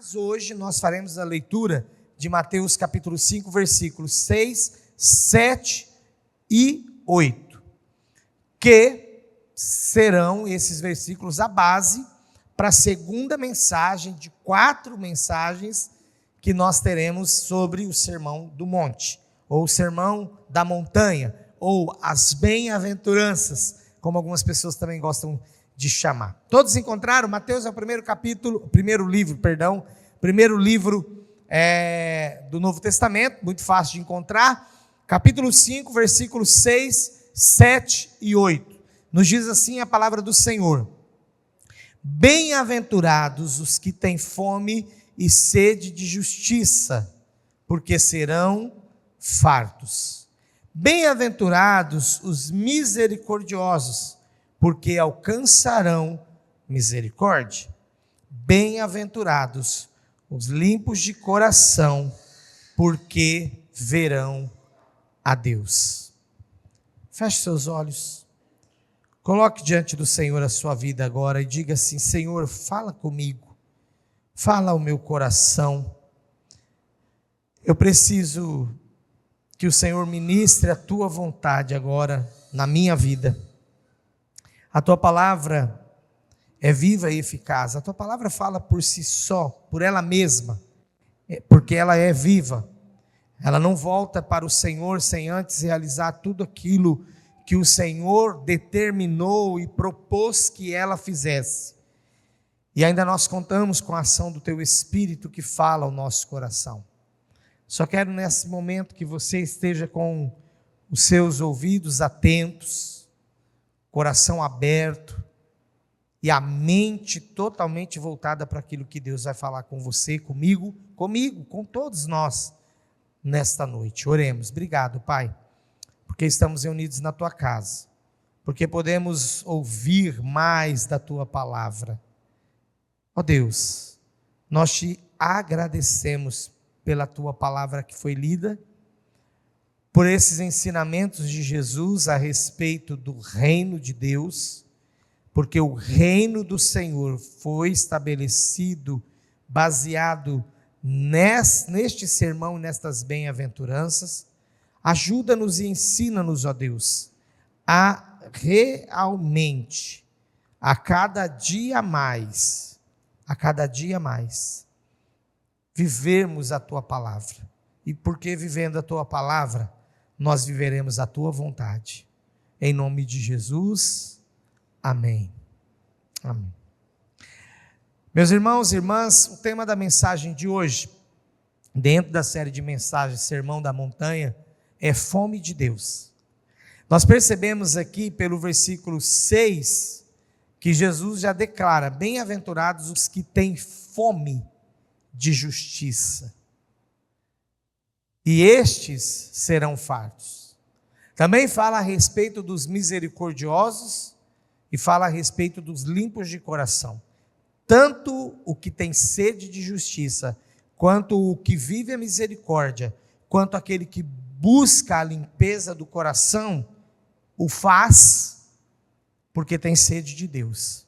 Mas hoje nós faremos a leitura de Mateus capítulo 5, versículos 6, 7 e 8, que serão esses versículos a base para a segunda mensagem de 4 mensagens que nós teremos sobre o Sermão do Monte, ou o Sermão da Montanha, ou as Bem-aventuranças, como algumas pessoas também gostam de chamar. Todos encontraram? Mateus é o primeiro livro do Novo Testamento, muito fácil de encontrar, capítulo 5, versículos 6, 7 e 8. Nos diz assim a palavra do Senhor: Bem-aventurados os que têm fome e sede de justiça, porque serão fartos. Bem-aventurados os misericordiosos, porque alcançarão misericórdia. Bem-aventurados os limpos de coração, porque verão a Deus. Feche seus olhos, coloque diante do Senhor a sua vida agora e diga assim: Senhor, fala comigo, fala ao meu coração. Eu preciso que o Senhor ministre a tua vontade agora na minha vida. A tua palavra é viva e eficaz. A tua palavra fala por si só, por ela mesma, porque ela é viva. Ela não volta para o Senhor sem antes realizar tudo aquilo que o Senhor determinou e propôs que ela fizesse. E ainda nós contamos com a ação do teu Espírito que fala ao nosso coração. Só quero nesse momento que você esteja com os seus ouvidos atentos, coração aberto e a mente totalmente voltada para aquilo que Deus vai falar com você, comigo, com todos nós nesta noite. Oremos. Obrigado, Pai, porque estamos reunidos na tua casa, porque podemos ouvir mais da tua palavra. Ó Deus, nós te agradecemos pela tua palavra que foi lida, por esses ensinamentos de Jesus a respeito do reino de Deus, porque o reino do Senhor foi estabelecido, baseado neste sermão, nestas bem-aventuranças. Ajuda-nos e ensina-nos, ó Deus, a realmente, a cada dia mais, vivermos a tua palavra. E porque vivendo a tua palavra, nós viveremos a tua vontade. Em nome de Jesus, amém. Amém. Meus irmãos e irmãs, o tema da mensagem de hoje, dentro da série de mensagens Sermão da Montanha, é fome de Deus. Nós percebemos aqui pelo versículo 6, que Jesus já declara: bem-aventurados os que têm fome de justiça, e estes serão fartos. Também fala a respeito dos misericordiosos e fala a respeito dos limpos de coração. Tanto o que tem sede de justiça, quanto o que vive a misericórdia, quanto aquele que busca a limpeza do coração, o faz porque tem sede de Deus,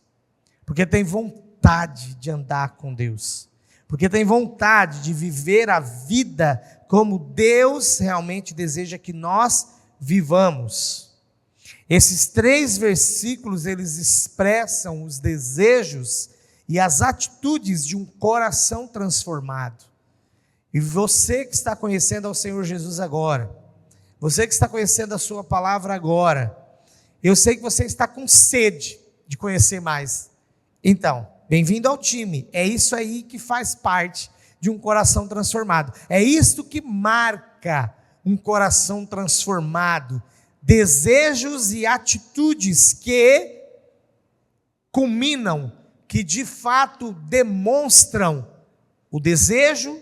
porque tem vontade de andar com Deus, porque tem vontade de viver a vida como Deus realmente deseja que nós vivamos. Esses 3 versículos, eles expressam os desejos e as atitudes de um coração transformado. E você que está conhecendo ao Senhor Jesus agora, você que está conhecendo a sua palavra agora, eu sei que você está com sede de conhecer mais. Então, bem-vindo ao time. É isso aí que faz parte de um coração transformado. É isto que marca um coração transformado. Desejos e atitudes que culminam, que de fato demonstram o desejo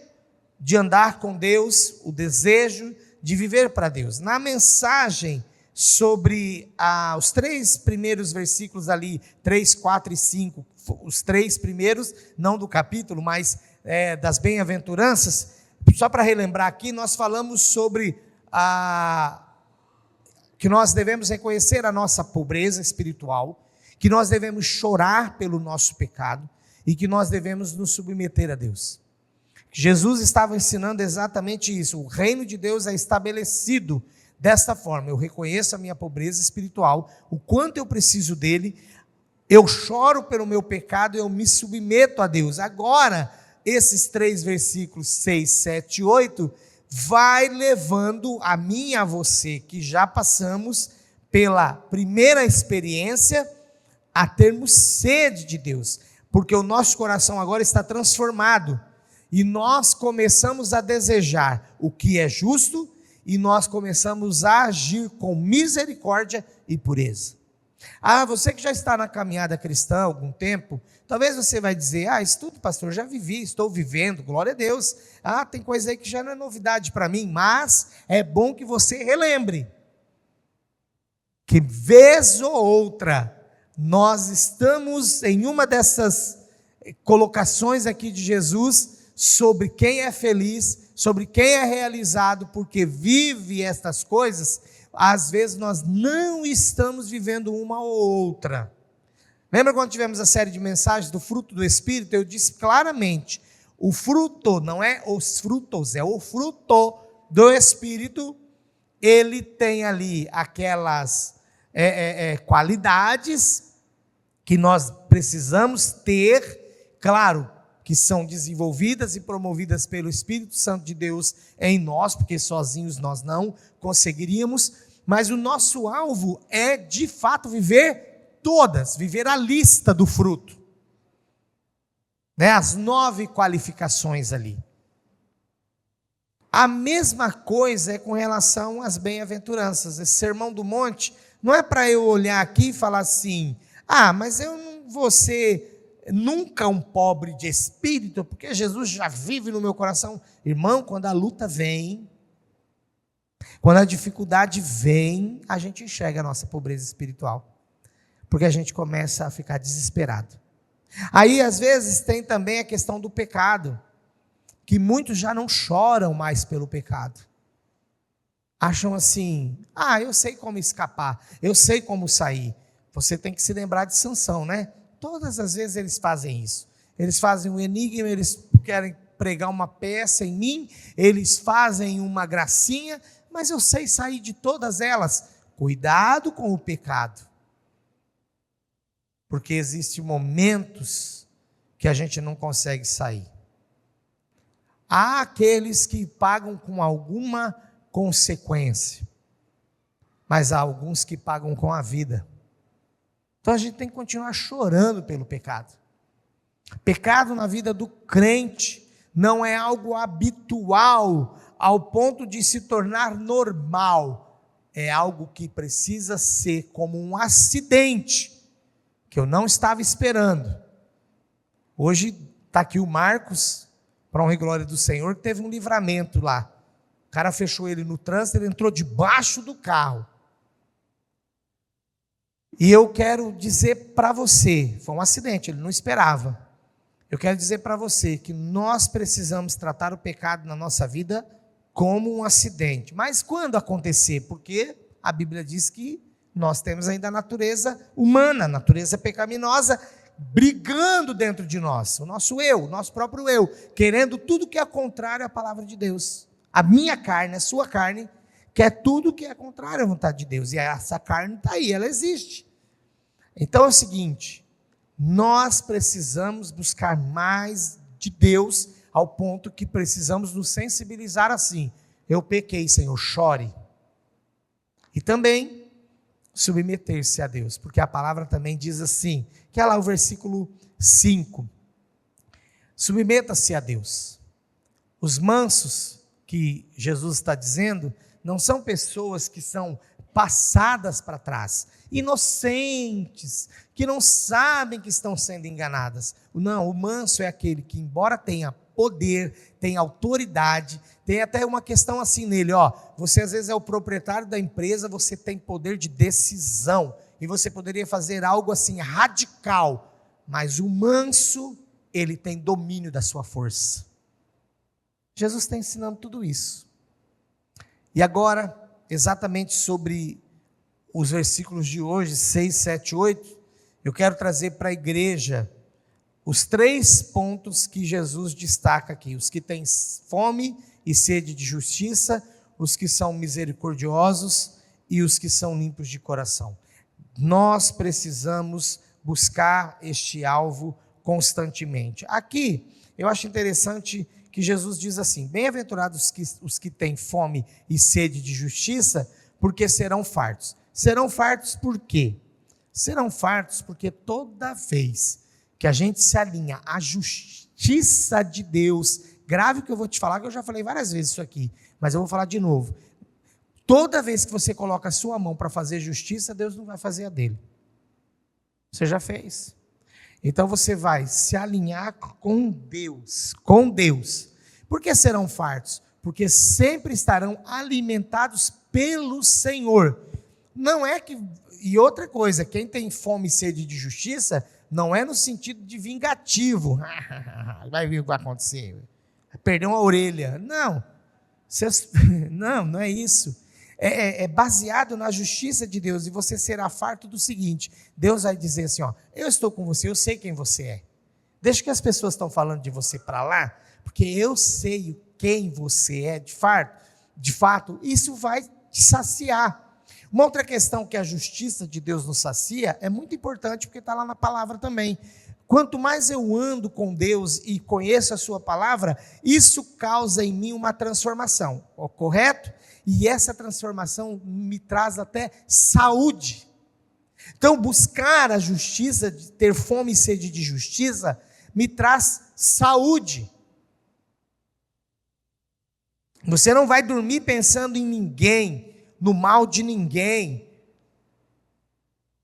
de andar com Deus, o desejo de viver para Deus. Na mensagem sobre os 3 primeiros versículos ali, 3, 4 e 5, os 3 primeiros, não do capítulo, mas das bem-aventuranças, só para relembrar aqui, nós falamos sobre que nós devemos reconhecer a nossa pobreza espiritual, que nós devemos chorar pelo nosso pecado e que nós devemos nos submeter a Deus. Jesus estava ensinando exatamente isso. O reino de Deus é estabelecido desta forma. Eu reconheço a minha pobreza espiritual, o quanto eu preciso dele, eu choro pelo meu pecado, eu me submeto a Deus. Agora, esses 3 versículos 6, 7 e 8, vai levando a mim e a você, que já passamos pela primeira experiência, a termos sede de Deus, porque o nosso coração agora está transformado, e nós começamos a desejar o que é justo, e nós começamos a agir com misericórdia e pureza. Você que já está na caminhada cristã há algum tempo, talvez você vai dizer, isso tudo, pastor, já vivi, estou vivendo, glória a Deus. Tem coisa aí que já não é novidade para mim, mas é bom que você relembre, que vez ou outra, nós estamos em uma dessas colocações aqui de Jesus, sobre quem é feliz, sobre quem é realizado, porque vive estas coisas. Às vezes nós não estamos vivendo uma ou outra. Lembra quando tivemos a série de mensagens do fruto do Espírito? Eu disse claramente, o fruto, não é os frutos, é o fruto do Espírito. Ele tem ali aquelas qualidades que nós precisamos ter, claro, que são desenvolvidas e promovidas pelo Espírito Santo de Deus em nós, porque sozinhos nós não conseguiríamos, mas o nosso alvo é, de fato, viver viver a lista do fruto, as 9 qualificações ali. A mesma coisa é com relação às bem-aventuranças. Esse Sermão do Monte não é para eu olhar aqui e falar assim, mas eu não vou ser nunca um pobre de espírito, porque Jesus já vive no meu coração. Irmão, quando a luta vem, quando a dificuldade vem, a gente enxerga a nossa pobreza espiritual, porque a gente começa a ficar desesperado. Aí, às vezes, tem também a questão do pecado, que muitos já não choram mais pelo pecado. Acham assim, eu sei como escapar, eu sei como sair. Você tem que se lembrar de Sansão, né? Todas as vezes eles fazem isso. Eles fazem um enigma, eles querem pregar uma peça em mim, eles fazem uma gracinha, mas eu sei sair de todas elas. Cuidado com o pecado. Porque existem momentos que a gente não consegue sair. Há aqueles que pagam com alguma consequência, mas há alguns que pagam com a vida. Então a gente tem que continuar chorando pelo pecado. Pecado na vida do crente não é algo habitual ao ponto de se tornar normal. É algo que precisa ser como um acidente, que eu não estava esperando. Hoje está aqui o Marcos, para honra e glória do Senhor, que teve um livramento lá. O cara fechou ele no trânsito, ele entrou debaixo do carro. E eu quero dizer para você, foi um acidente, ele não esperava. Eu quero dizer para você que nós precisamos tratar o pecado na nossa vida como um acidente. Mas quando acontecer? Porque a Bíblia diz que nós temos ainda a natureza humana, a natureza pecaminosa, brigando dentro de nós. O nosso eu, o nosso próprio eu, querendo tudo que é contrário à palavra de Deus. A minha carne, a sua carne, quer tudo que é contrário à vontade de Deus. E essa carne está aí, ela existe. Então é o seguinte, nós precisamos buscar mais de Deus, ao ponto que precisamos nos sensibilizar assim. Eu pequei, Senhor, chore. E também submeter-se a Deus, porque a palavra também diz assim, que é lá o versículo 5. Submeta-se a Deus. Os mansos que Jesus está dizendo, não são pessoas que são passadas para trás, inocentes, que não sabem que estão sendo enganadas. Não, o manso é aquele que, embora tenha poder, tenha autoridade, tem até uma questão assim nele, você às vezes é o proprietário da empresa, você tem poder de decisão, e você poderia fazer algo assim radical, mas o manso, ele tem domínio da sua força. Jesus está ensinando tudo isso. E agora, exatamente sobre os versículos de hoje, 6, 7, 8, eu quero trazer para a igreja os 3 pontos que Jesus destaca aqui: os que têm fome e sede de justiça, os que são misericordiosos e os que são limpos de coração. Nós precisamos buscar este alvo constantemente. Aqui, eu acho interessante que Jesus diz assim: bem-aventurados os que têm fome e sede de justiça, porque serão fartos. Serão fartos por quê? Serão fartos porque toda vez que a gente se alinha à justiça de Deus, grave o que eu vou te falar, que eu já falei várias vezes isso aqui, mas eu vou falar de novo. Toda vez que você coloca a sua mão para fazer justiça, Deus não vai fazer a dele. Você já fez. Então você vai se alinhar com Deus, com Deus. Por que serão fartos? Porque sempre estarão alimentados pelo Senhor. Não é que... E outra coisa, quem tem fome e sede de justiça, não é no sentido de vingativo. Vai ver o que vai acontecer. Vai perder uma orelha. Não. Não é isso. É baseado na justiça de Deus, e você será farto do seguinte: Deus vai dizer assim, ó, eu estou com você, eu sei quem você é. Deixa que as pessoas estão falando de você para lá, porque eu sei quem você é de fato, isso vai te saciar. Uma outra questão que a justiça de Deus nos sacia é muito importante, porque está lá na palavra também. Quanto mais eu ando com Deus e conheço a sua palavra, isso causa em mim uma transformação, correto? E essa transformação me traz até saúde. Então, buscar a justiça, ter fome e sede de justiça, me traz saúde. Você não vai dormir pensando em ninguém, no mal de ninguém.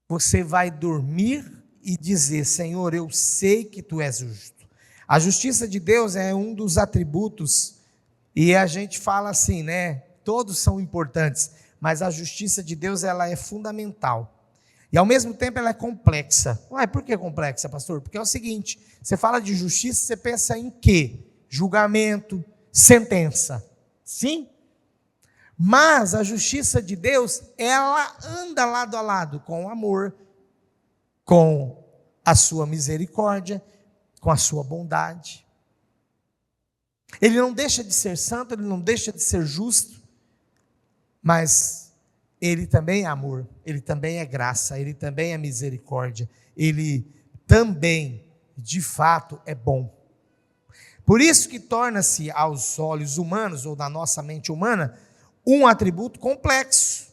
Você vai dormir e dizer: Senhor, eu sei que Tu és justo. A justiça de Deus é um dos atributos, e a gente fala assim, né? Todos são importantes, mas a justiça de Deus, ela é fundamental. E ao mesmo tempo ela é complexa. Ué, por que complexa, pastor? Porque é o seguinte: você fala de justiça, você pensa em quê? Julgamento, sentença. Sim? Mas a justiça de Deus, ela anda lado a lado com o amor, com a sua misericórdia, com a sua bondade. Ele não deixa de ser santo, ele não deixa de ser justo, mas ele também é amor, ele também é graça, ele também é misericórdia, ele também, de fato, é bom. Por isso que torna-se aos olhos humanos, ou na nossa mente humana, um atributo complexo.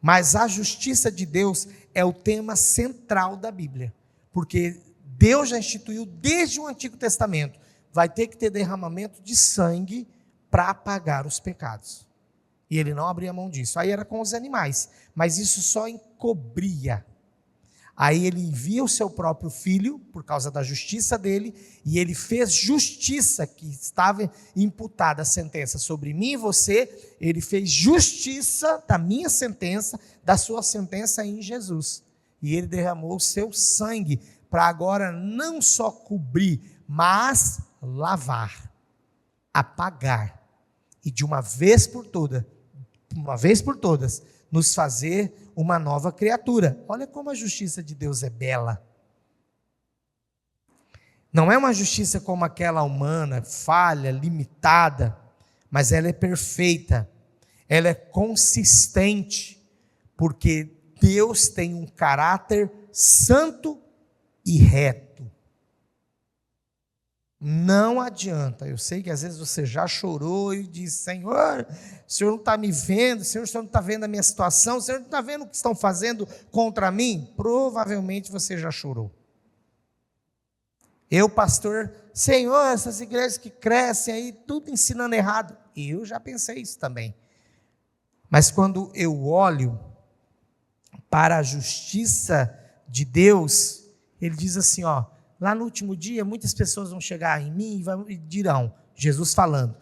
Mas a justiça de Deus é o tema central da Bíblia, porque Deus já instituiu desde o Antigo Testamento: vai ter que ter derramamento de sangue para apagar os pecados. E ele não abria mão disso. Aí era com os animais, mas isso só encobria. Aí ele envia o seu próprio filho, por causa da justiça dele, e ele fez justiça, que estava imputada a sentença sobre mim e você, ele fez justiça da minha sentença, da sua sentença em Jesus. E ele derramou o seu sangue, para agora não só cobrir, mas lavar, apagar, e de uma vez por todas, nos fazer uma nova criatura. Olha como a justiça de Deus é bela. Não é uma justiça como aquela humana, falha, limitada, mas ela é perfeita, ela é consistente, porque Deus tem um caráter santo e reto. Não adianta, eu sei que às vezes você já chorou e disse: Senhor, o Senhor não está me vendo, o Senhor não está vendo a minha situação, o Senhor não está vendo o que estão fazendo contra mim? Provavelmente você já chorou. Eu, pastor, Senhor, essas igrejas que crescem aí, tudo ensinando errado. Eu já pensei isso também. Mas quando eu olho para a justiça de Deus, Ele diz assim, ó: lá no último dia, muitas pessoas vão chegar em mim e dirão, Jesus falando: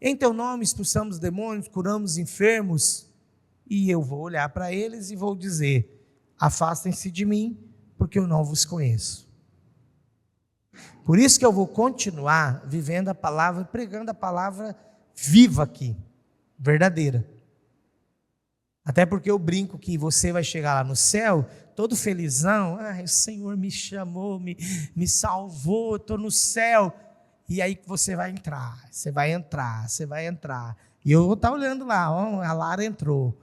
em teu nome expulsamos demônios, curamos enfermos. E eu vou olhar para eles e vou dizer: afastem-se de mim, porque eu não vos conheço. Por isso que eu vou continuar vivendo a palavra, pregando a palavra viva aqui, verdadeira. Até porque eu brinco que você vai chegar lá no céu, todo felizão, o Senhor me chamou, me salvou, estou no céu. E aí você vai entrar. E eu vou estar olhando lá, a Lara entrou,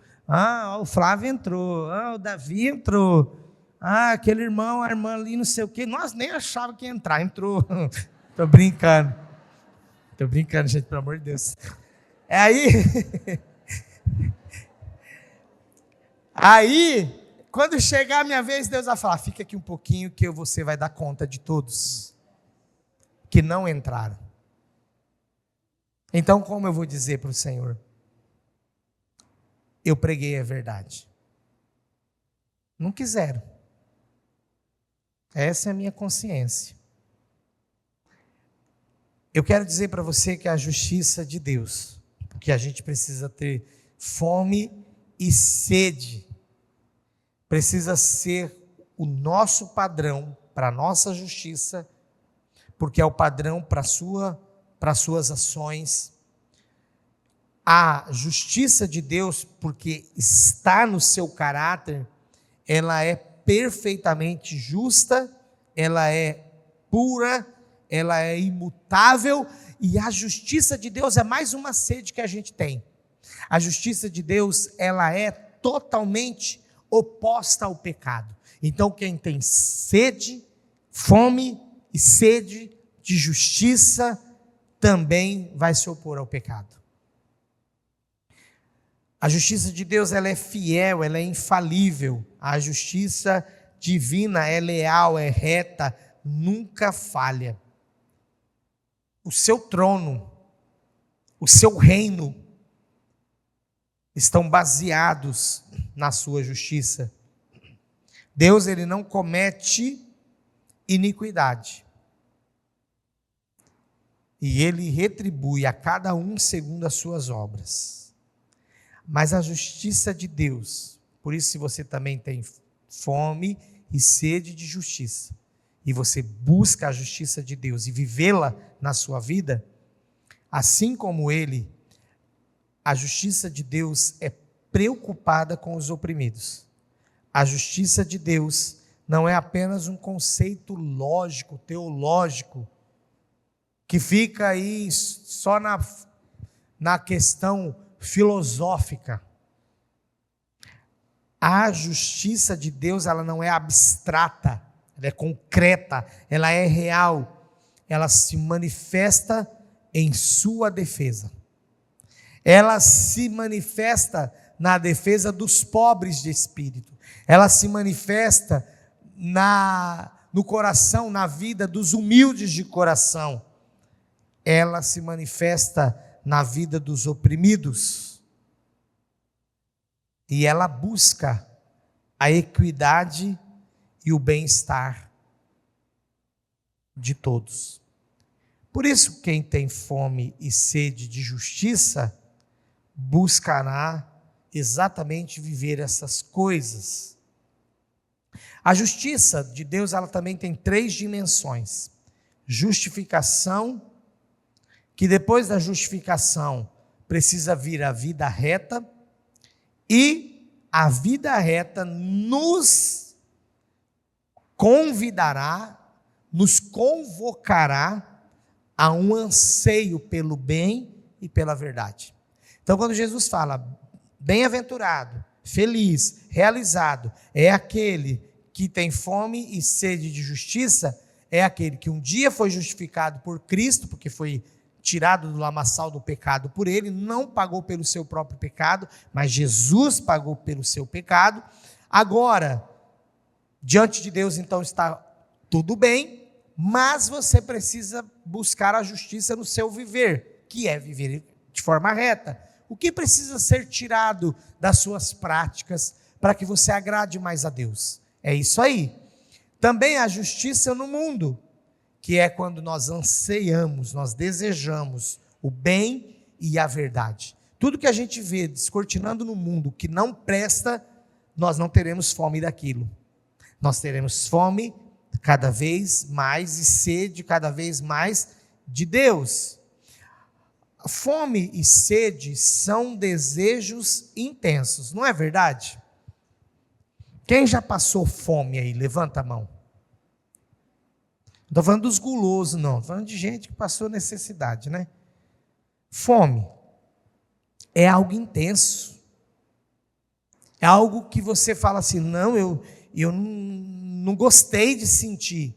o Flávio entrou, o Davi entrou, aquele irmão, a irmã ali, não sei o quê, nós nem achávamos que ia entrar, entrou. Estou brincando, gente, pelo amor de Deus. Aí, quando chegar a minha vez, Deus vai falar, fica aqui um pouquinho que você vai dar conta de todos que não entraram. Então, como eu vou dizer para o Senhor? Eu preguei a verdade. Não quiseram. Essa é a minha consciência. Eu quero dizer para você que a justiça de Deus, porque a gente precisa ter fome e sede, precisa ser o nosso padrão para a nossa justiça, porque é o padrão para as suas ações. A justiça de Deus, porque está no seu caráter, ela é perfeitamente justa, ela é pura, ela é imutável, e a justiça de Deus é mais uma sede que a gente tem. A justiça de Deus, ela é totalmente oposta ao pecado. Então, quem tem sede, fome e sede de justiça, também vai se opor ao pecado. A justiça de Deus, ela é fiel, ela é infalível. A justiça divina é leal, é reta, nunca falha. O seu trono, o seu reino, estão baseados na sua justiça. Deus, ele não comete iniquidade. E ele retribui a cada um segundo as suas obras. Mas a justiça de Deus, por isso se você também tem fome e sede de justiça, e você busca a justiça de Deus e vivê-la na sua vida, assim como ele, a justiça de Deus é preocupada com os oprimidos. A justiça de Deus não é apenas um conceito lógico, teológico, que fica aí só na questão filosófica. A justiça de Deus, ela não é abstrata, ela é concreta, ela é real, ela se manifesta em sua defesa. Ela se manifesta na defesa dos pobres de espírito. Ela se manifesta no coração, na vida dos humildes de coração. Ela se manifesta na vida dos oprimidos. E ela busca a equidade e o bem-estar de todos. Por isso, quem tem fome e sede de justiça, buscará exatamente viver essas coisas. A justiça de Deus, ela também tem 3 dimensões. Justificação, que depois da justificação precisa vir a vida reta, e a vida reta nos convidará, nos convocará a um anseio pelo bem e pela verdade. Então, quando Jesus fala, bem-aventurado, feliz, realizado, é aquele que tem fome e sede de justiça, é aquele que um dia foi justificado por Cristo, porque foi tirado do lamaçal do pecado por ele, não pagou pelo seu próprio pecado, mas Jesus pagou pelo seu pecado. Agora, diante de Deus, então, está tudo bem, mas você precisa buscar a justiça no seu viver, que é viver de forma reta. O que precisa ser tirado das suas práticas para que você agrade mais a Deus? É isso aí. Também a justiça no mundo, que é quando nós anseiamos, nós desejamos o bem e a verdade. Tudo que a gente vê descortinando no mundo que não presta, nós não teremos fome daquilo. Nós teremos fome cada vez mais e sede cada vez mais de Deus. Fome e sede são desejos intensos, não é verdade? Quem já passou fome aí? Levanta a mão. Não estou falando dos gulosos, não. Estou falando de gente que passou necessidade, né? Fome é algo intenso. É algo que você fala assim, não, eu não gostei de sentir.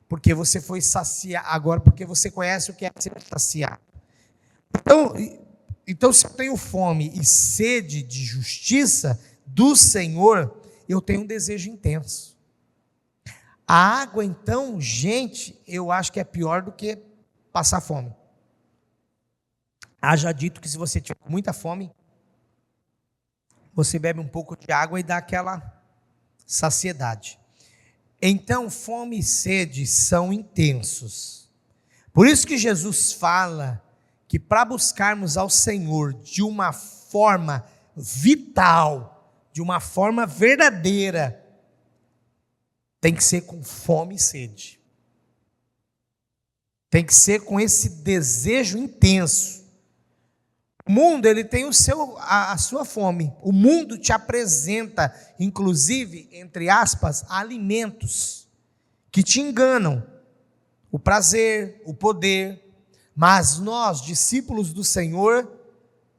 Porque você foi saciar, agora porque você conhece o que é ser saciar. Então, se eu tenho fome e sede de justiça do Senhor, eu tenho um desejo intenso. A água, então, gente, eu acho que é pior do que passar fome. Haja dito que se você tiver com muita fome, você bebe um pouco de água e dá aquela saciedade. Então, fome e sede são intensos. Por isso que Jesus fala que para buscarmos ao Senhor de uma forma vital, de uma forma verdadeira, tem que ser com fome e sede. Tem que ser com esse desejo intenso. O mundo, ele tem a sua fome. O mundo te apresenta, inclusive, entre aspas, alimentos que te enganam. O prazer, o poder. Mas nós, discípulos do Senhor,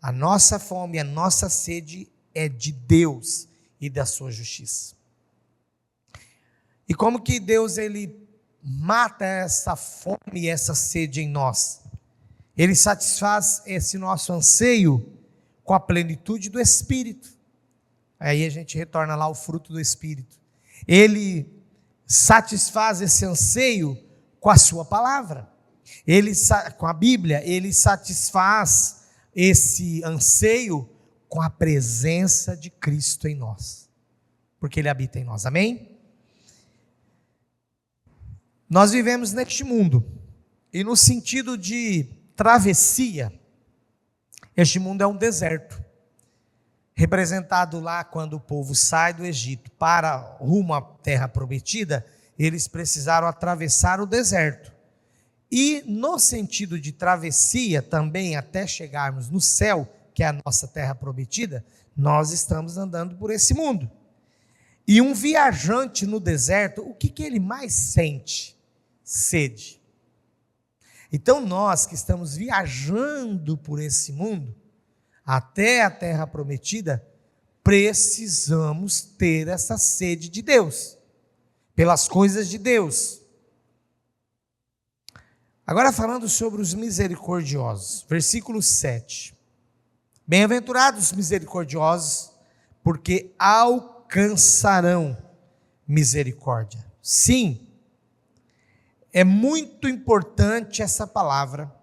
a nossa fome, a nossa sede é de Deus e da sua justiça. E como que Deus, ele mata essa fome e essa sede em nós? Ele satisfaz esse nosso anseio com a plenitude do Espírito. Aí a gente retorna lá ao fruto do Espírito. Ele satisfaz esse anseio com a sua palavra. Com a Bíblia, ele satisfaz esse anseio com a presença de Cristo em nós. Porque ele habita em nós, amém? Nós vivemos neste mundo, e no sentido de travessia, este mundo é um deserto, representado lá quando o povo sai do Egito para rumo à terra prometida, eles precisaram atravessar o deserto, e no sentido de travessia também até chegarmos no céu, que é a nossa terra prometida, nós estamos andando por esse mundo, e um viajante no deserto, o que ele mais sente? Sede. Então nós que estamos viajando por esse mundo, até a terra prometida, precisamos ter essa sede de Deus, pelas coisas de Deus. Agora falando sobre os misericordiosos, versículo 7. Bem-aventurados os misericordiosos, porque alcançarão misericórdia. Sim, é muito importante essa palavra,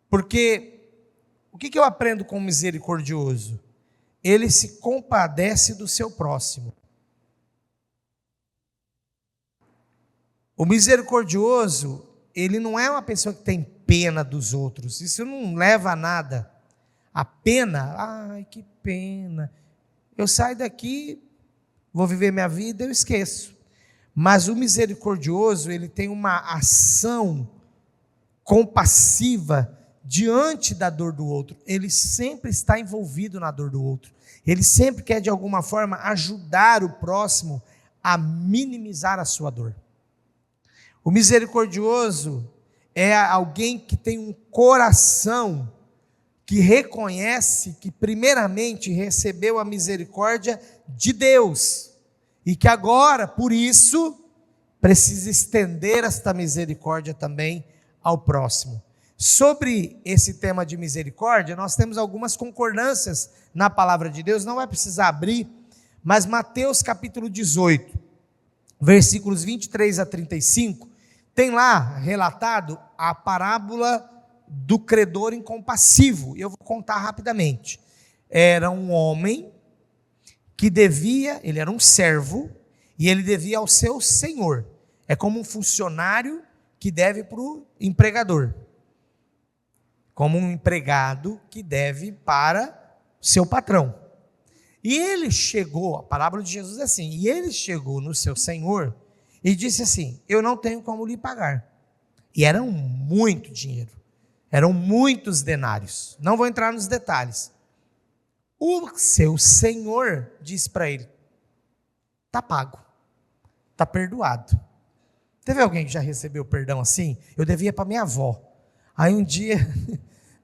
porque o que eu aprendo com o misericordioso? Ele se compadece do seu próximo. O misericordioso, ele não é uma pessoa que tem pena dos outros, isso não leva a nada. A pena, ai que pena, eu saio daqui, vou viver minha vida, eu esqueço. Mas o misericordioso, ele tem uma ação compassiva diante da dor do outro. Ele sempre está envolvido na dor do outro. Ele sempre quer, de alguma forma, ajudar o próximo a minimizar a sua dor. O misericordioso é alguém que tem um coração que reconhece que, primeiramente, recebeu a misericórdia de Deus. E que agora, por isso, precisa estender esta misericórdia também ao próximo. Sobre esse tema de misericórdia, nós temos algumas concordâncias na palavra de Deus, não vai precisar abrir, mas Mateus capítulo 18, versículos 23 a 35, tem lá relatado a parábola do credor incompassivo. Eu vou contar rapidamente. Era um homem que devia, ele era um servo, e ele devia ao seu senhor. É como um funcionário que deve para o empregador. Como um empregado que deve para seu patrão. E ele chegou, a parábola de Jesus é assim, e ele chegou no seu senhor e disse assim, eu não tenho como lhe pagar. E era muito dinheiro, eram muitos denários, não vou entrar nos detalhes. O seu senhor disse para ele, está pago, está perdoado. Teve alguém que já recebeu perdão assim? Eu devia para minha avó. Aí um dia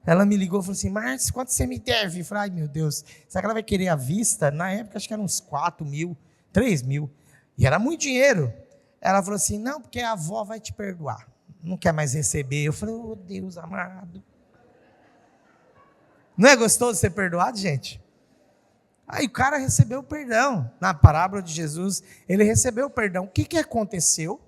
ela me ligou e falou assim: Márcio, quanto você me deve? Eu falei: ai meu Deus, será que ela vai querer à vista? Na época acho que era uns 4 mil, 3 mil. E era muito dinheiro. Ela falou assim: não, porque a avó vai te perdoar. Não quer mais receber. Eu falei: oh Deus amado. Não é gostoso ser perdoado, gente? Aí o cara recebeu o perdão. Na parábola de Jesus, ele recebeu o perdão. O que aconteceu?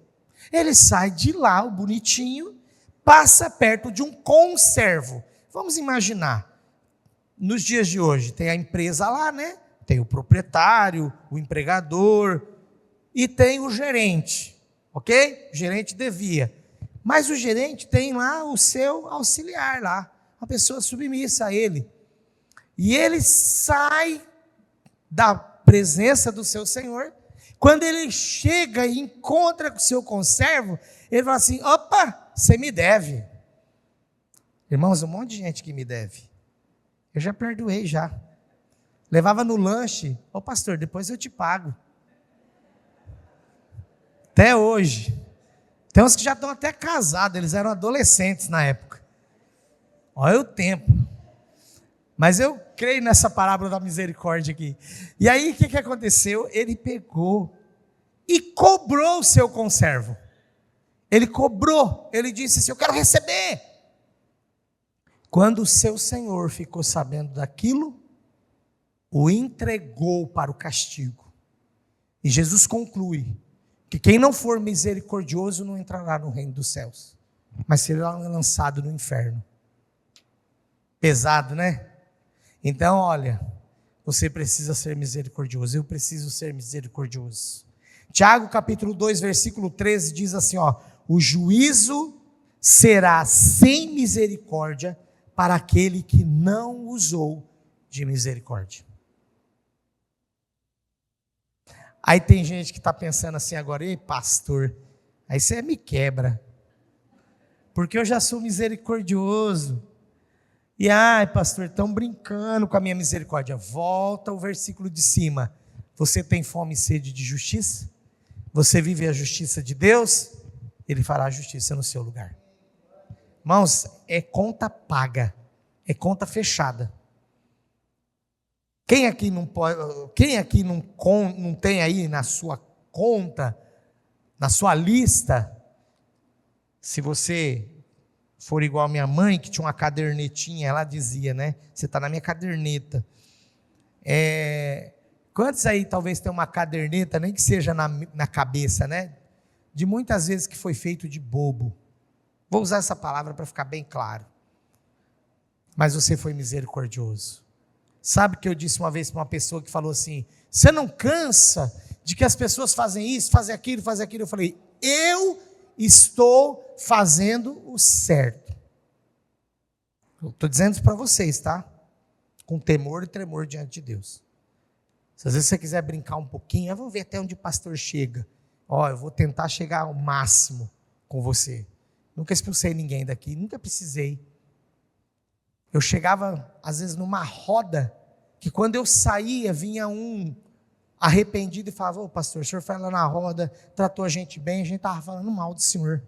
Ele sai de lá, o bonitinho, passa perto de um conservo. Vamos imaginar, nos dias de hoje, tem a empresa lá, né? Tem o proprietário, o empregador e tem o gerente, ok? O gerente devia. Mas o gerente tem lá o seu auxiliar lá, uma pessoa submissa a ele. E ele sai da presença do seu senhor. Quando ele chega e encontra com o seu conservo, ele fala assim: opa, você me deve. Irmãos, um monte de gente que me deve. Eu já perdoei já. Levava no lanche: ô pastor, depois eu te pago. Até hoje. Tem uns que já estão até casados, eles eram adolescentes na época. Olha o tempo. Mas eu creio nessa parábola da misericórdia aqui. E aí o que aconteceu? Ele pegou e cobrou o seu conservo. Ele cobrou, ele disse assim: eu quero receber. Quando o seu senhor ficou sabendo daquilo, o entregou para o castigo. E Jesus conclui que quem não for misericordioso não entrará no reino dos céus, mas será lançado no inferno. Pesado, né? Então, olha, você precisa ser misericordioso, eu preciso ser misericordioso. Tiago capítulo 2, versículo 13 diz assim, ó: o juízo será sem misericórdia para aquele que não usou de misericórdia. Aí tem gente que está pensando assim agora: ei pastor, aí você me quebra, porque eu já sou misericordioso. E ai pastor, estão brincando com a minha misericórdia. Volta ao versículo de cima. Você tem fome e sede de justiça? Você vive a justiça de Deus? Ele fará a justiça no seu lugar. Irmãos, é conta paga, é conta fechada. Quem aqui não pode, quem aqui não tem aí na sua conta, na sua lista, se você for igual a minha mãe, que tinha uma cadernetinha, ela dizia, né? Você está na minha caderneta. Quantos aí talvez tenham uma caderneta, nem que seja na cabeça, né? De muitas vezes que foi feito de bobo. Vou usar essa palavra para ficar bem claro. Mas você foi misericordioso. Sabe que eu disse uma vez para uma pessoa que falou assim: você não cansa de que as pessoas fazem isso, fazem aquilo, fazem aquilo? Eu falei: eu estou fazendo o certo. Estou dizendo isso para vocês, tá? Com temor e tremor diante de Deus. Se às vezes você quiser brincar um pouquinho, vamos ver até onde o pastor chega. Eu vou tentar chegar ao máximo com você. Nunca expulsei ninguém daqui, nunca precisei. Eu chegava, às vezes, numa roda, que quando eu saía, vinha um arrependido e falava: ô pastor, o senhor foi lá na roda, tratou a gente bem, a gente estava falando mal do senhor.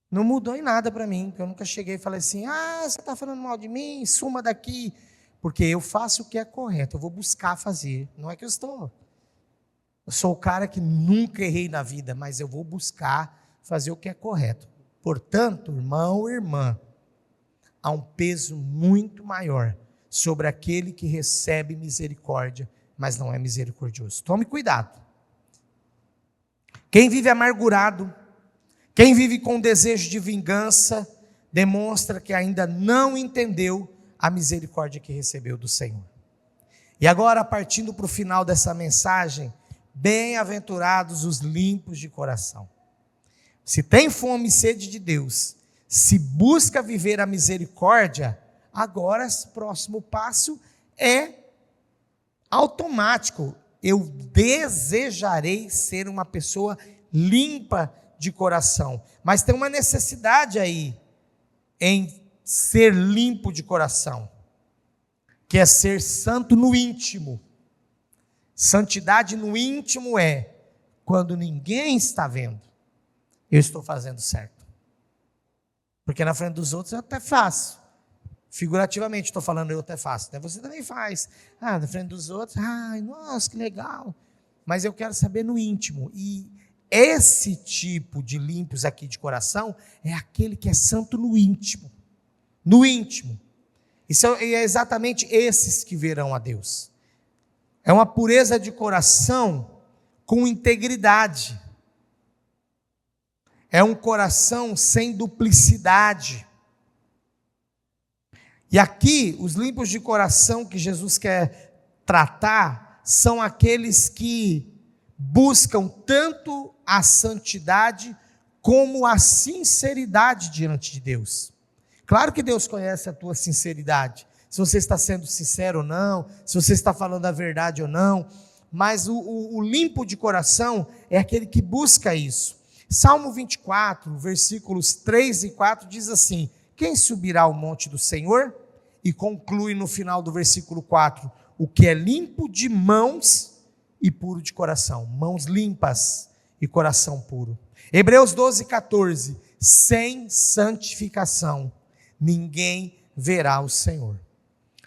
Não mudou em nada para mim, porque eu nunca cheguei e falei assim: você está falando mal de mim, suma daqui. Porque eu faço o que é correto, eu vou buscar fazer. Não é que eu sou o cara que nunca errei na vida, mas eu vou buscar fazer o que é correto. Portanto, irmão ou irmã, há um peso muito maior sobre aquele que recebe misericórdia, mas não é misericordioso. Tome cuidado. Quem vive amargurado, quem vive com desejo de vingança, demonstra que ainda não entendeu a misericórdia que recebeu do Senhor. E agora, partindo para o final dessa mensagem, bem-aventurados os limpos de coração. Se tem fome e sede de Deus, se busca viver a misericórdia, agora o próximo passo é automático. Eu desejarei ser uma pessoa limpa de coração. Mas tem uma necessidade aí em ser limpo de coração, que é ser santo no íntimo. Santidade no íntimo é quando ninguém está vendo, eu estou fazendo certo. Porque na frente dos outros eu até faço. Figurativamente estou falando, eu até faço. Né? Você também faz. Na frente dos outros, ai, nossa, que legal. Mas eu quero saber no íntimo. E esse tipo de limpos aqui de coração é aquele que é santo no íntimo. No íntimo. E é exatamente esses que verão a Deus. É uma pureza de coração com integridade. É um coração sem duplicidade. E aqui, os limpos de coração que Jesus quer tratar são aqueles que buscam tanto a santidade como a sinceridade diante de Deus. Claro que Deus conhece a tua sinceridade, se você está sendo sincero ou não, se você está falando a verdade ou não, mas o limpo de coração é aquele que busca isso. Salmo 24, versículos 3 e 4 diz assim: quem subirá ao monte do Senhor? E conclui no final do versículo 4, o que é limpo de mãos e puro de coração. Mãos limpas e coração puro. Hebreus 12, 14, sem santificação ninguém verá o Senhor.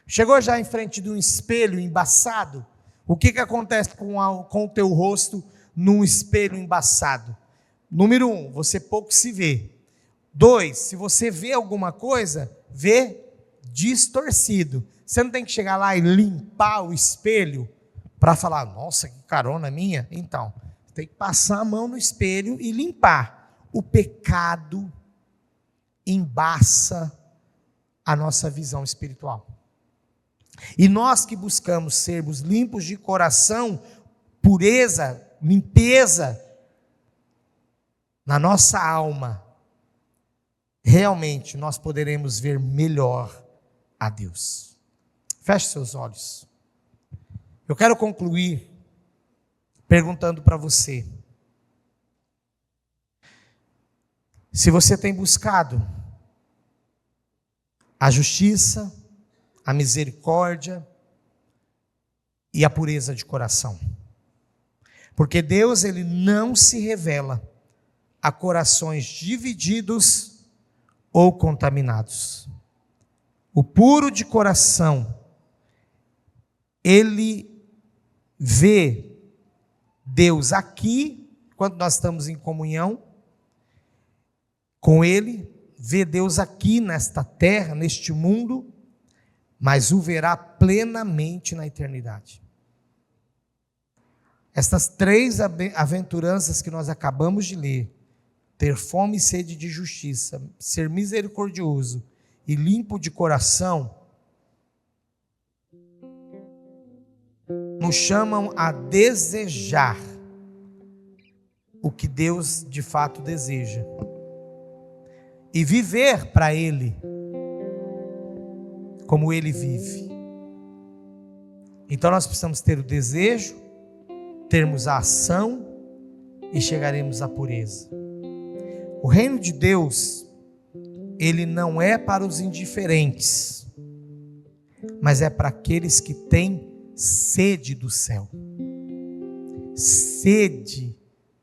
Chegou já em frente de um espelho embaçado? O que acontece com o teu rosto num espelho embaçado? Número 1, você pouco se vê. 2, se você vê alguma coisa, vê distorcido. Você não tem que chegar lá e limpar o espelho para falar, nossa, que carona minha. Então, tem que passar a mão no espelho e limpar. O pecado embaça a nossa visão espiritual. E nós que buscamos sermos limpos de coração, pureza, limpeza na nossa alma, realmente nós poderemos ver melhor a Deus. Feche seus olhos. Eu quero concluir perguntando para você: se você tem buscado a justiça, a misericórdia e a pureza de coração. Porque Deus, Ele não se revela a corações divididos ou contaminados. O puro de coração, ele vê Deus aqui, quando nós estamos em comunhão com Ele, vê Deus aqui nesta terra, neste mundo, mas o verá plenamente na eternidade. Estas 3 aventuranças que nós acabamos de ler, ter fome e sede de justiça, ser misericordioso e limpo de coração, nos chamam a desejar o que Deus de fato deseja e viver para Ele como Ele vive. Então nós precisamos ter o desejo, termos a ação e chegaremos à pureza. O reino de Deus, ele não é para os indiferentes, mas é para aqueles que têm sede do céu, sede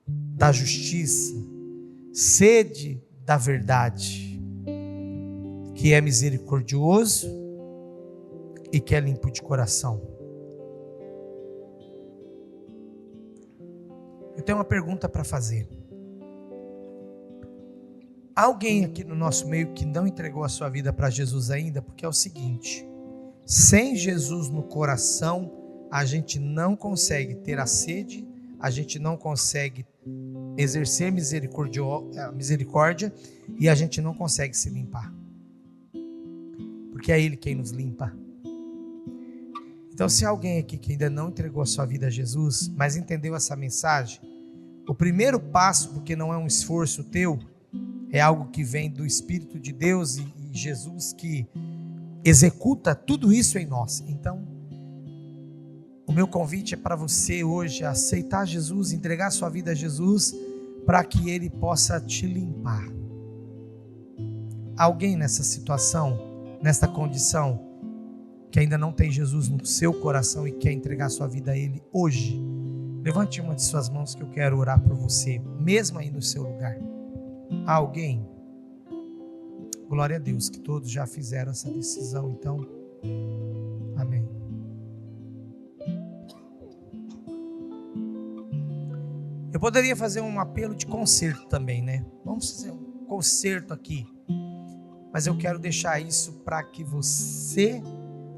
da justiça, sede da verdade, que é misericordioso e que é limpo de coração. Eu tenho uma pergunta para fazer. Há alguém aqui no nosso meio que não entregou a sua vida para Jesus ainda? Porque é o seguinte: sem Jesus no coração, a gente não consegue ter a sede, a gente não consegue exercer misericórdia e a gente não consegue se limpar. Porque é Ele quem nos limpa. Então, se há alguém aqui que ainda não entregou a sua vida a Jesus, mas entendeu essa mensagem, o primeiro passo, porque não é um esforço teu, é algo que vem do Espírito de Deus e Jesus que executa tudo isso em nós. Então, o meu convite é para você hoje aceitar Jesus, entregar sua vida a Jesus, para que Ele possa te limpar. Alguém nessa situação, nesta condição, que ainda não tem Jesus no seu coração e quer entregar sua vida a Ele hoje, levante uma de suas mãos que eu quero orar por você, mesmo aí no seu lugar. Há alguém? Glória a Deus, que todos já fizeram essa decisão, então, amém. Eu poderia fazer um apelo de conserto também, né? Vamos fazer um conserto aqui. Mas eu quero deixar isso para que você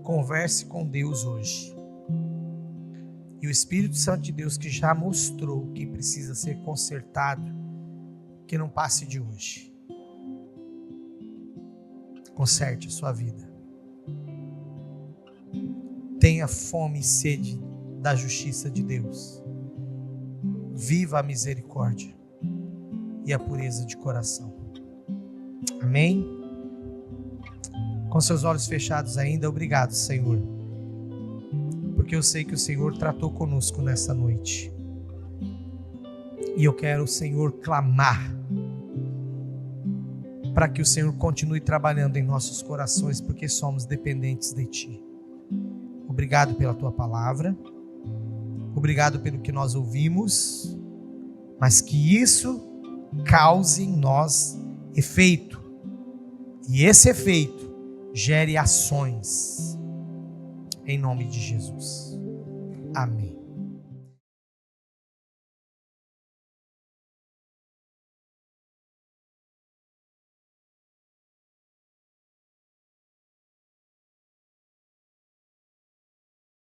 converse com Deus hoje. E o Espírito Santo de Deus, que já mostrou que precisa ser consertado, que não passe de hoje. Conserte a sua vida. Tenha fome e sede da justiça de Deus. Viva a misericórdia e a pureza de coração. Amém? Com seus olhos fechados ainda, obrigado, Senhor. Porque eu sei que o Senhor tratou conosco nessa noite. E eu quero, Senhor, clamar para que o Senhor continue trabalhando em nossos corações, porque somos dependentes de Ti. Obrigado pela Tua palavra. Obrigado pelo que nós ouvimos, mas que isso cause em nós efeito. E esse efeito gere ações. Em nome de Jesus. Amém.